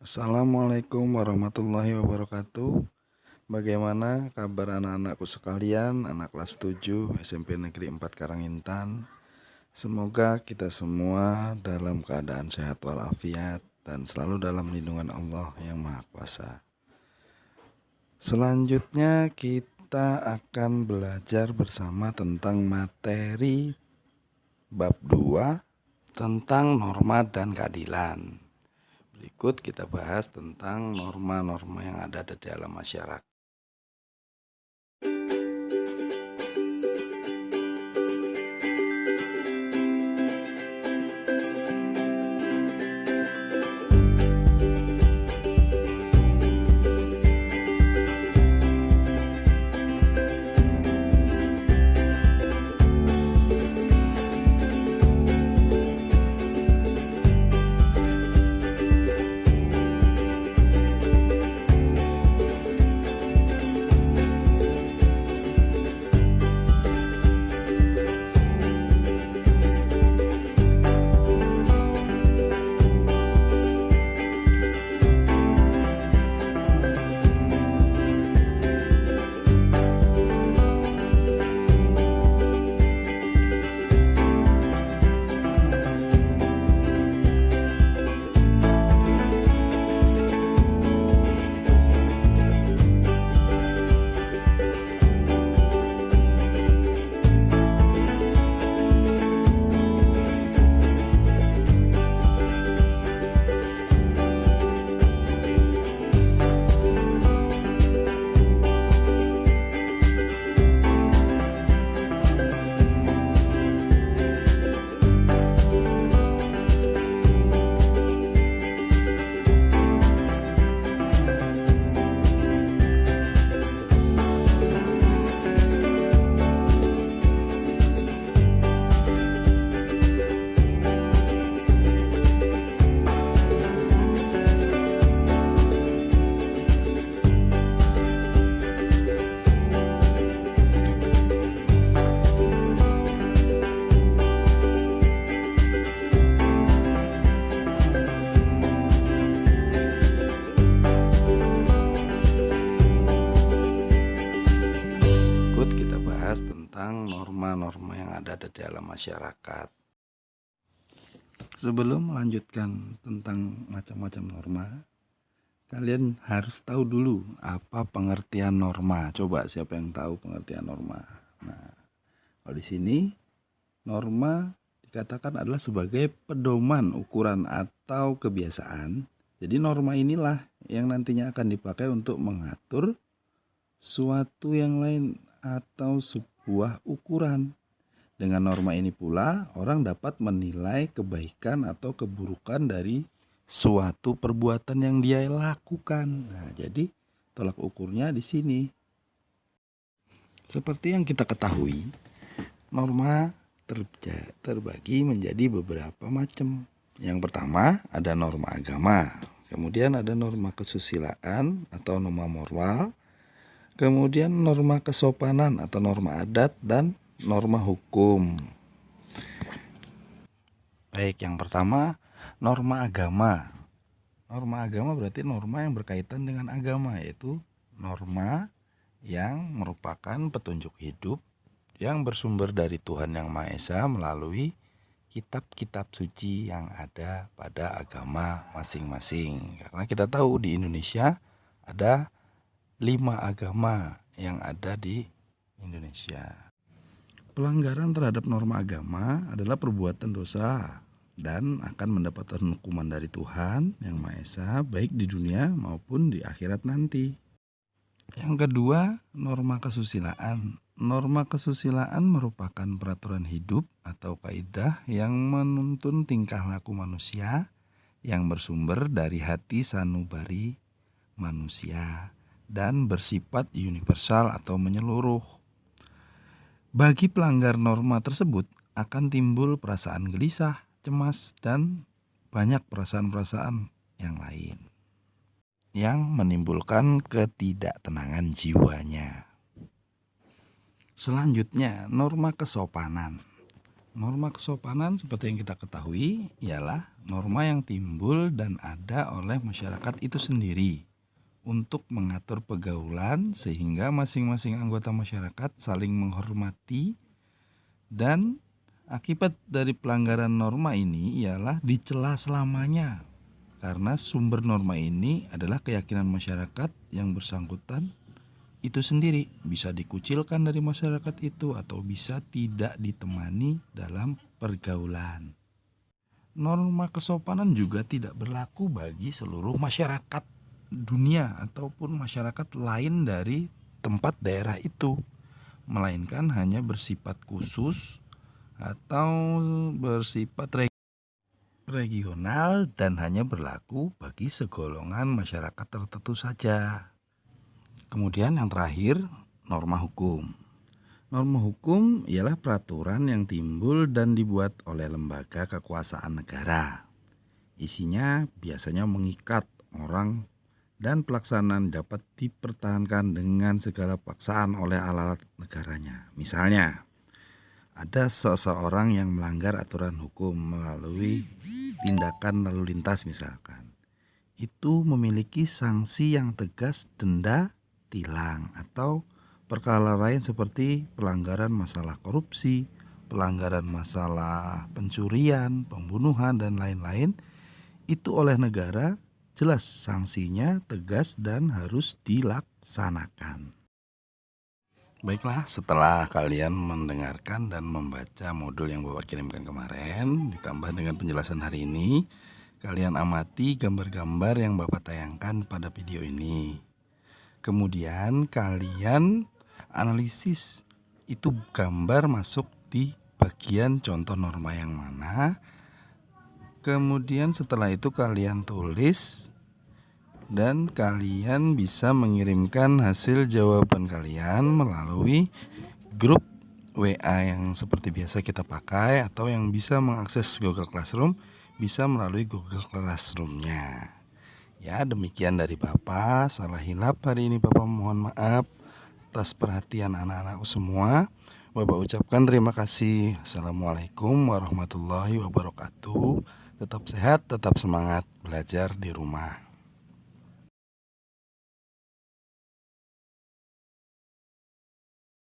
Assalamualaikum warahmatullahi wabarakatuh. Bagaimana kabar anak-anakku sekalian, anak kelas 7 SMP Negeri 4 Karangintan. Semoga kita semua dalam keadaan sehat walafiat dan selalu dalam lindungan Allah yang Maha Kuasa. Selanjutnya kita akan belajar bersama tentang materi bab 2 tentang norma dan keadilan. Berikut kita bahas tentang norma-norma yang ada di dalam masyarakat. Kita bahas tentang norma-norma yang ada di dalam masyarakat. Sebelum melanjutkan tentang macam-macam norma, kalian harus tahu dulu apa pengertian norma. Coba siapa yang tahu pengertian norma? Nah, kalau di sini norma dikatakan adalah sebagai pedoman, ukuran atau kebiasaan. Jadi norma inilah yang nantinya akan dipakai untuk mengatur suatu yang lain atau sebuah ukuran. Dengan norma ini pula orang dapat menilai kebaikan atau keburukan dari suatu perbuatan yang dia lakukan. Nah, jadi tolak ukurnya di sini. Seperti yang kita ketahui, norma terbagi menjadi beberapa macam. Yang pertama ada norma agama, kemudian ada norma kesusilaan atau norma moral, kemudian norma kesopanan atau norma adat, dan norma hukum. Baik, yang pertama norma agama. Norma agama berarti norma yang berkaitan dengan agama, yaitu norma yang merupakan petunjuk hidup yang bersumber dari Tuhan Yang Maha Esa melalui kitab-kitab suci yang ada pada agama masing-masing. Karena kita tahu di Indonesia ada 5 agama yang ada di Indonesia. Pelanggaran terhadap norma agama adalah perbuatan dosa dan akan mendapatkan hukuman dari Tuhan Yang Maha Esa baik di dunia maupun di akhirat nanti. Yang kedua, norma kesusilaan. Norma kesusilaan merupakan peraturan hidup atau kaidah yang menuntun tingkah laku manusia yang bersumber dari hati sanubari manusia dan bersifat universal atau menyeluruh. Bagi pelanggar norma tersebut akan timbul perasaan gelisah, cemas, dan banyak perasaan-perasaan yang lain yang menimbulkan ketidaktenangan jiwanya. Selanjutnya, norma kesopanan. Norma kesopanan seperti yang kita ketahui ialah norma yang timbul dan ada oleh masyarakat itu sendiri untuk mengatur pergaulan sehingga masing-masing anggota masyarakat saling menghormati, dan akibat dari pelanggaran norma ini ialah dicela selamanya karena sumber norma ini adalah keyakinan masyarakat yang bersangkutan itu sendiri, bisa dikucilkan dari masyarakat itu atau bisa tidak ditemani dalam pergaulan. Norma kesopanan juga tidak berlaku bagi seluruh masyarakat dunia ataupun masyarakat lain dari tempat daerah itu, melainkan hanya bersifat khusus atau bersifat regional dan hanya berlaku bagi segolongan masyarakat tertentu saja. Kemudian yang terakhir, norma hukum. Norma hukum ialah peraturan yang timbul dan dibuat oleh lembaga kekuasaan negara. Isinya biasanya mengikat orang dan pelaksanaan dapat dipertahankan dengan segala paksaan oleh alat negaranya. Misalnya, ada seseorang yang melanggar aturan hukum melalui tindakan lalu lintas misalkan. Itu memiliki sanksi yang tegas, denda, tilang, atau perkara lain seperti pelanggaran masalah korupsi, pelanggaran masalah pencurian, pembunuhan, dan lain-lain. Itu oleh negara jelas sanksinya tegas dan harus dilaksanakan. Baiklah, setelah kalian mendengarkan dan membaca modul yang Bapak kirimkan kemarin ditambah dengan penjelasan hari ini, kalian amati gambar-gambar yang Bapak tayangkan pada video ini. Kemudian kalian analisis itu gambar masuk di bagian contoh norma yang mana. Kemudian setelah itu kalian tulis dan kalian bisa mengirimkan hasil jawaban kalian melalui grup WA yang seperti biasa kita pakai, atau yang bisa mengakses Google Classroom bisa melalui Google Classroom-nya. Ya, demikian dari Bapak. Salah hilap hari ini Bapak mohon maaf atas perhatian anak-anakku semua. Bapak ucapkan terima kasih. Assalamualaikum warahmatullahi wabarakatuh. Tetap sehat, tetap semangat belajar di rumah.